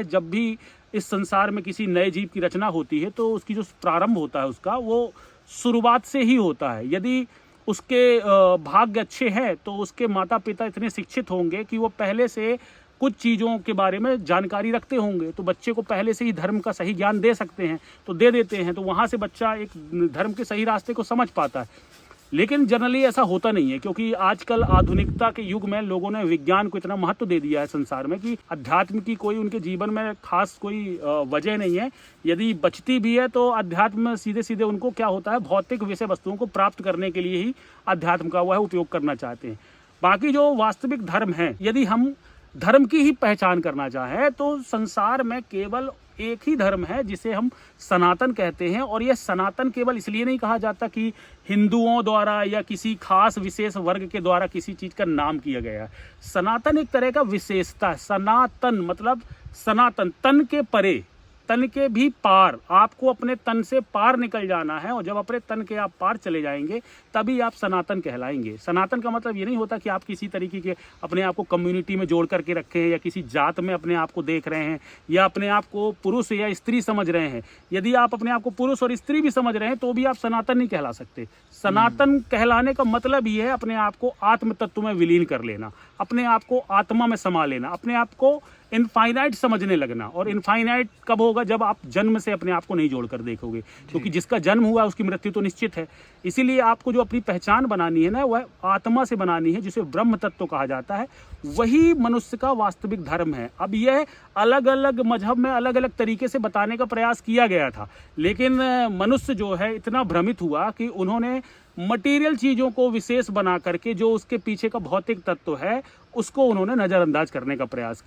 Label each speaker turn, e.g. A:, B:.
A: जब भी इस संसार में किसी नए जीव की रचना होती है तो उसकी जो प्रारंभ होता है उसका वो शुरुआत से ही होता है। यदि उसके भाग्य अच्छे हैं तो उसके माता पिता इतने शिक्षित होंगे कि वो पहले से कुछ चीज़ों के बारे में जानकारी रखते होंगे, तो बच्चे को पहले से ही धर्म का सही ज्ञान दे सकते हैं, तो दे देते हैं, तो वहाँ से बच्चा एक धर्म के सही रास्ते को समझ पाता है। लेकिन जनरली ऐसा होता नहीं है, क्योंकि आजकल आधुनिकता के युग में लोगों ने विज्ञान को इतना महत्व दे दिया है संसार में कि अध्यात्म की कोई उनके जीवन में खास कोई वजह नहीं है। यदि बचती भी है तो अध्यात्म सीधे सीधे उनको क्या होता है, भौतिक विषय वस्तुओं को प्राप्त करने के लिए ही अध्यात्म का वह उपयोग करना चाहते हैं। बाकी जो वास्तविक धर्म है, यदि हम धर्म की ही पहचान करना चाहें तो संसार में केवल एक ही धर्म है जिसे हम सनातन कहते हैं। और यह सनातन केवल इसलिए नहीं कहा जाता कि हिंदुओं द्वारा या किसी खास विशेष वर्ग के द्वारा किसी चीज़ का नाम किया गया है। सनातन एक तरह का विशेषता है। सनातन मतलब सनातन, तन के परे, तन के भी पार। आपको अपने तन से पार निकल जाना है, और जब अपने तन के आप पार चले जाएंगे तभी आप सनातन कहलाएंगे। सनातन का मतलब ये नहीं होता कि आप किसी तरीके के अपने आप को कम्युनिटी में जोड़ करके रखे हैं या किसी जात में अपने आप को देख रहे हैं या अपने आप को पुरुष या स्त्री समझ रहे हैं। यदि आप अपने आप को पुरुष और स्त्री भी समझ रहे हैं तो भी आप सनातन नहीं कहला सकते। सनातन कहलाने का मतलब ही है अपने आप को आत्म तत्व में विलीन कर लेना, अपने आप को आत्मा में समा लेना, अपने आप को इनफाइनाइट समझने लगना। और इनफाइनाइट कब होगा? जब आप जन्म से अपने आप को नहीं जोड़कर देखोगे, क्योंकि जिसका जन्म हुआ उसकी मृत्यु तो निश्चित है। इसीलिए आपको जो अपनी पहचान बनानी है ना, वह आत्मा से बनानी है, जिसे ब्रह्म तत्व कहा जाता है। वही मनुष्य का वास्तविक धर्म है। अब यह अलग अलग मजहब में अलग अलग तरीके से बताने का प्रयास किया गया था, लेकिन मनुष्य जो है इतना भ्रमित हुआ कि उन्होंने मटेरियल चीज़ों को विशेष बना करके जो उसके पीछे का भौतिक तत्व है उसको उन्होंने नज़रअंदाज करने का प्रयास किया।